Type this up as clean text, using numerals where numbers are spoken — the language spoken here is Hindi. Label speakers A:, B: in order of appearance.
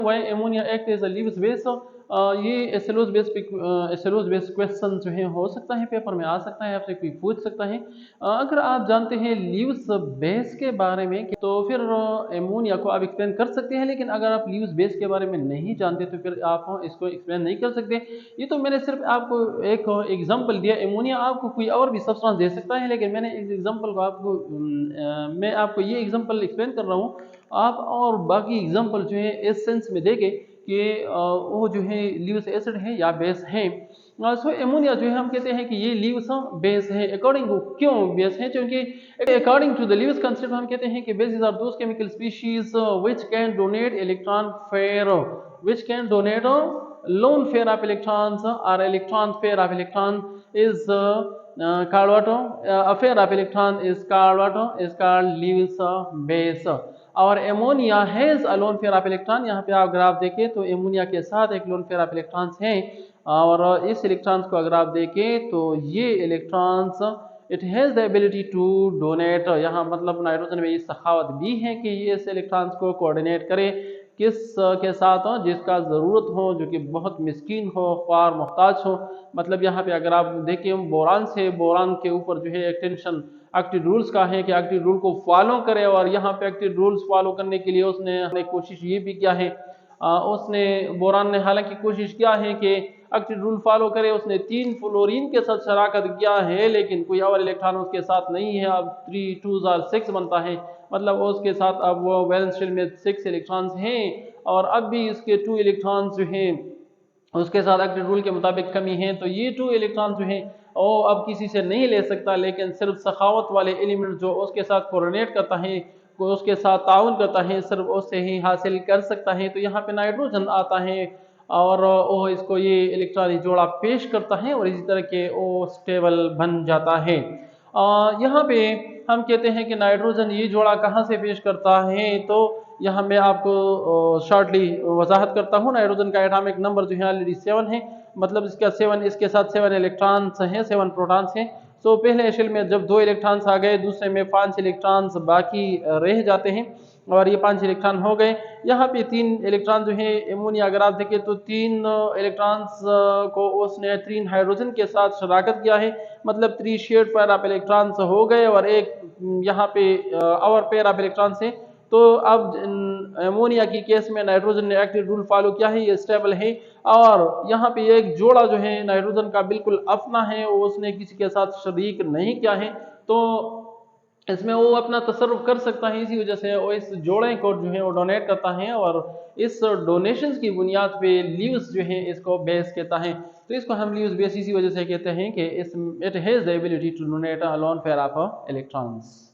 A: Y ammonia act as a Lewis base. ये एसेलोज बेस्ड क्वेश्चन जो है हो सकता है पेपर में आ सकता है, आपसे कोई पूछ सकता है। अगर आप जानते हैं लीव्स बेस के बारे में तो फिर एमोनिया को आप एक्सप्लेन कर सकते हैं, लेकिन अगर आप लीव्स बेस के बारे में नहीं जानते तो फिर आप इसको एक्सप्लेन नहीं कर सकते। ये तो मैंने सिर्फ आपको एक एग्जांपल दिया। एमोनिया आपको कोई और भी सब्सटेंस दे सकता है, लेकिन मैंने इस एग्जांपल को आपको मैं आपको ये एग्जांपल एक्सप्लेन कर रहा हूँ। आप और बाकी एग्जांपल जो है इस सेंस में देखें कि वो जो है लीव्स एसिड है या बेस है। सो एमोनिया जो है हम कहते हैं कि ये लीव्स बेस है। अकॉर्डिंग टू क्यों बेस है? क्योंकि according to the Lewis concept हम कहते हैं कि bases are those chemical species which can donate electron pair, which can donate lone pair of electrons or electron pair of electron is called what? A pair of electron is called what? Is called Lewis base. और ammonia has a lone pair of electron. यहाँ पे आप ग्राफ देखें तो एमोनिया के साथ एक लोन पेयर ऑफ इलेक्ट्रॉन्स हैं, और इस इलेक्ट्रॉन्स को अगर आप देखें तो ये electrons it has the ability to donate. यहाँ मतलब नाइट्रोजन में ये सखावत भी है कि ये इस इलेक्ट्रॉन्स को कोऑर्डिनेट करे किस के साथ हो? जिसका ज़रूरत हो, जो कि बहुत मिस्कीन हो, ख्वार मोहताज हो। मतलब यहाँ पे अगर आप देखें बोरान से, बोरान के ऊपर जो है एक्सटेंशन एक्टिव रूल्स का है कि एक्टिव रूल को फॉलो करे, और यहाँ पे एक्टिव रूल्स फॉलो करने के लिए उसने कोशिश ये भी किया है, उसने बोरान ने हालांकि कोशिश किया है कि एक्टिव रूल फॉलो करे। उसने 3 फ्लोरीन के साथ शराकत किया है, लेकिन कोई और इलेक्ट्रॉन उसके साथ नहीं है। अब 3 2s are 6 बनता है, मतलब उसके साथ अब वो वैलेंस शेल में 6 इलेक्ट्रॉन्स हैं, और अब भी इसके 2 इलेक्ट्रॉन्स जो हैं उसके साथ एक्टिव रूल के मुताबिक कमी है। तो ये 2 इलेक्ट्रॉन जो हैं वो अब किसी से नहीं ले सकता, लेकिन सिर्फ सखावत वाले एलिमेंट जो उसके साथ कोऑर्डिनेट करता है, उसके साथ ताउन करता है, सिर्फ उससे ही हासिल कर सकता है। तो यहाँ पे नाइट्रोजन आता है और वो इसको ये इलेक्ट्रॉनिक जोड़ा पेश करता है, और इसी तरह के वो स्टेबल बन जाता है। यहाँ पे हम कहते हैं कि नाइट्रोजन ये जोड़ा कहाँ से पेश करता है, तो यहाँ मैं आपको शॉर्टली वजाहत करता हूँ। नाइट्रोजन का एटॉमिक नंबर जो है ऑलरेडी 7 है, मतलब इसका 7, इसके साथ 7 इलेक्ट्रॉन्स हैं, 7 प्रोटॉन्स हैं। सो पहले शेल में जब 2 इलेक्ट्रॉन्स आ गए, दूसरे में 5 इलेक्ट्रॉन्स बाकी रह जाते हैं, और ये 5 इलेक्ट्रॉन हो गए। यहाँ पे 3 इलेक्ट्रॉन जो है एमोनिया अगर आप देखें तो 3 इलेक्ट्रॉन्स को उसने 3 हाइड्रोजन के साथ शराकत किया है, मतलब 3 शेयर्ड पेयर ऑफ इलेक्ट्रॉन्स हो गए, और एक यहाँ पे और पेयर ऑफ इलेक्ट्रॉन्स है। तो अब एमोनिया की केस में नाइट्रोजन ने एक्टिव रूल फॉलो किया है, ये स्टेबल है, और यहाँ पे एक जोड़ा जो है नाइट्रोजन का बिल्कुल अपना है, वो उसने किसी के साथ शरीक नहीं किया है, तो इसमें वो अपना तसर्रुफ कर सकता है। इसी वजह से वो इस जोड़े को जो है वो डोनेट करता है, और इस डोनेशंस की बुनियाद पे लीव्स जो है इसको बेस कहता है। तो इसको हम लीव्स बेस इसी वजह से कहते हैं कि it has the ability to donate a lone pair of electrons.